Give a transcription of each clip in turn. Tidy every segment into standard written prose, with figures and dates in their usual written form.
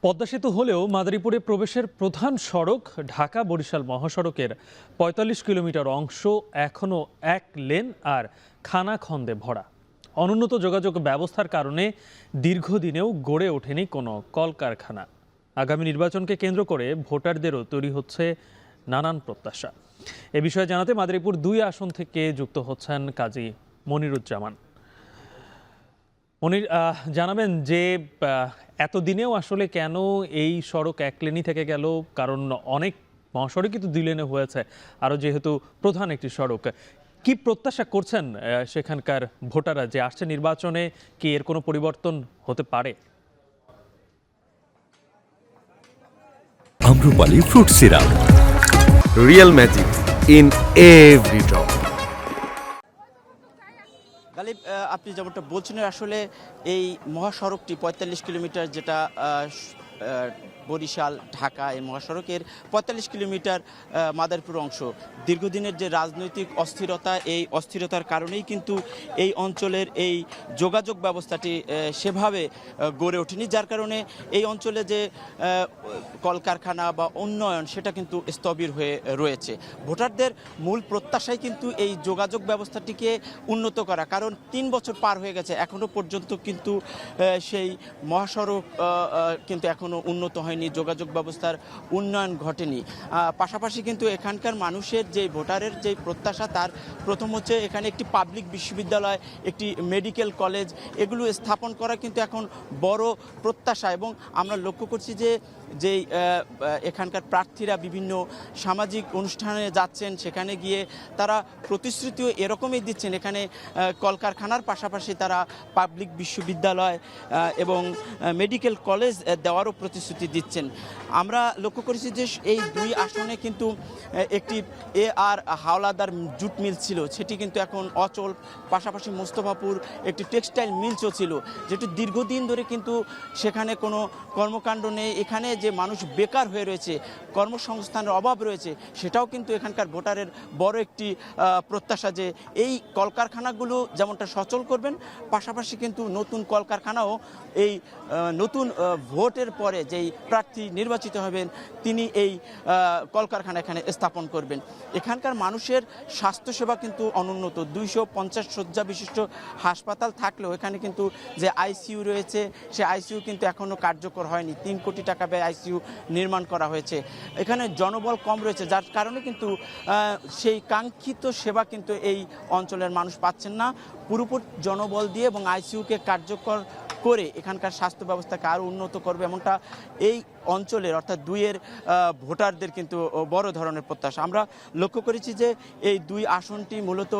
পদ্মা সেতু হলেও মাদারীপুরে প্রবেশের প্রধান সড়ক ঢাকা বরিশাল মহাসড়কের ৪৫ কিলোমিটার অংশ এখনও এক লেন আর খানাখন্দে ভরা। অনুন্নত যোগাযোগ ব্যবস্থার কারণে দীর্ঘদিনেও গড়ে ওঠেনি কোনো কলকারখানা। আগামী নির্বাচনকে কেন্দ্র করে ভোটারদেরও তৈরি হচ্ছে নানান প্রত্যাশা। এ বিষয়ে জানাতে মাদারীপুর ২ আসন থেকে যুক্ত হচ্ছেন কাজী মনিরুজ্জামান। মনির, জানাবেন যে এতদিনেও আসলে কেন এই সড়ক এক লেনই থেকে গেল? কারণ অনেক মহাসড়কই তো ২ লেনে হয়েছে, আরও যেহেতু প্রধান একটি সড়ক। কি প্রত্যাশা করছেন সেখানকার ভোটাররা যে আসছে নির্বাচনে? কি এর কোনো পরিবর্তন হতে পারে? Amrapali fruit syrup, real magic in every drop. Ghalib, আপনি যেমনটা বলছিলেন, আসলে এই মহাসড়কটি ৪৫ কিলোমিটার, যেটা বরিশাল ঢাকা এই মহাসড়কের ৪৫ কিলোমিটার মাদারীপুর অংশ। দীর্ঘদিনের যে রাজনৈতিক অস্থিরতা, এই অস্থিরতার কারণেই কিন্তু এই অঞ্চলের এই যোগাযোগ ব্যবস্থাটি সেভাবে গড়ে ওঠেনি, যার কারণে এই অঞ্চলে যে কলকারখানা বা উন্নয়ন সেটা কিন্তু স্থবির হয়ে রয়েছে। ভোটারদের মূল প্রত্যাশাই কিন্তু এই যোগাযোগ ব্যবস্থাটিকে উন্নত করা, কারণ ৩ বছর পার হয়ে গেছে, এখনও পর্যন্ত কিন্তু সেই মহাসড়ক কিন্তু এখনও উন্নত হয়নি, যোগাযোগ ব্যবস্থার উন্নয়ন ঘটেনি। পাশাপাশি কিন্তু এখানকার মানুষের যে ভোটারের যে প্রত্যাশা, তার প্রথম হচ্ছে এখানে একটি পাবলিক বিশ্ববিদ্যালয়, একটি মেডিকেল কলেজ, এগুলো স্থাপন করা কিন্তু এখন বড় প্রত্যাশা। এবং আমরা লক্ষ্য করছি যে যেই এখানকার প্রার্থীরা বিভিন্ন সামাজিক অনুষ্ঠানে যাচ্ছেন, সেখানে গিয়ে তারা প্রতিশ্রুতিও এরকমই দিচ্ছেন। এখানে কলকারখানার পাশাপাশি তারা পাবলিক বিশ্ববিদ্যালয় এবং মেডিকেল কলেজ দেওয়ারও প্রতিশ্রুতি দিচ্ছেন। আমরা লক্ষ্য করেছি যে এই ২ আসনে কিন্তু একটি আর হাওলাদার জুট মিল ছিল, সেটি কিন্তু এখন অচল। পাশাপাশি মোস্তফাপুর একটি টেক্সটাইল মিলসও ছিল, যেটি দীর্ঘদিন ধরে কিন্তু সেখানে কোনো কর্মকাণ্ড নেই। এখানে যে মানুষ বেকার হয়ে রয়েছে, কর্মসংস্থানের অভাব রয়েছে, সেটাও কিন্তু এখানকার ভোটারের বড় একটি প্রত্যাশা যে এই কলকারখানাগুলো যেমনটা সচল করবেন, পাশাপাশি কিন্তু নতুন কলকারখানাও এই নতুন ভোটের পরে যেই প্রার্থী নির্বাচিত হবেন তিনি এই কলকারখানা এখানে স্থাপন করবেন। এখানকার মানুষের স্বাস্থ্যসেবা কিন্তু অনুন্নত। ২৫০ শয্যা বিশিষ্ট হাসপাতাল থাকলেও এখানে কিন্তু যে আইসিইউ রয়েছে, সে আইসিইউ কিন্তু এখনও কার্যকর হয়নি। ৩ কোটি টাকা ব্যয় আইসিইউ নির্মাণ করা হয়েছে। এখানে জনবল কম রয়েছে, যার কারণে কিন্তু সেই কাঙ্ক্ষিত সেবা কিন্তু এই অঞ্চলের মানুষ পাচ্ছেন না। পুরোপুরি জনবল দিয়ে এবং আইসিইউকে কার্যকর করে এখানকার স্বাস্থ্য ব্যবস্থাকে আরও উন্নত করবে, এমনটা এই অঞ্চলের অর্থাৎ ২-এর ভোটারদের কিন্তু বড় ধরনের প্রত্যাশা। আমরা লক্ষ্য করেছি যে এই ২ আসনটি মূলত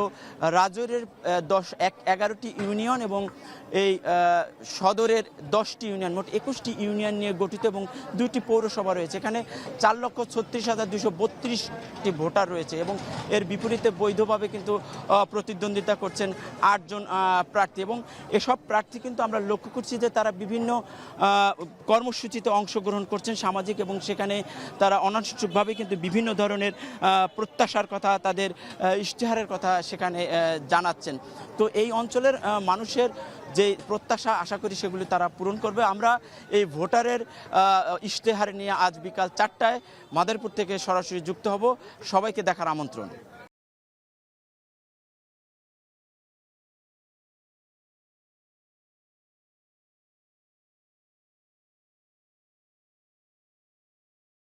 রাজৌরের ১১টি ইউনিয়ন এবং এই সদরের 10টি ইউনিয়ন, মোট ২১টি ইউনিয়ন নিয়ে গঠিত এবং ২টি পৌরসভা রয়েছে। এখানে ৪,৩৬,২৩২টি ভোটার রয়েছে এবং এর বিপরীতে বৈধভাবে কিন্তু প্রতিদ্বন্দ্বিতা করছেন ৮ জন প্রার্থী। এবং এসব প্রার্থী কিন্তু আমরা লক্ষ্য করছি যে তারা বিভিন্ন কর্মসূচিতে অংশগ্রহণ করছেন সামাজিক, এবং সেখানে তারা অনানুষ্ঠানিকভাবে কিন্তু বিভিন্ন ধরনের প্রত্যাশার কথা, তাদের ইশতেহারের কথা সেখানে জানাচ্ছেন। তো এই অঞ্চলের মানুষের যে প্রত্যাশা, আশা করি সেগুলি তারা পূরণ করবে। আমরা এই ভোটারের ইশতেহার নিয়ে আজ বিকাল ৪টায় মাদারীপুর থেকে সরাসরি যুক্ত হব। সবাইকে দেখার আমন্ত্রণ।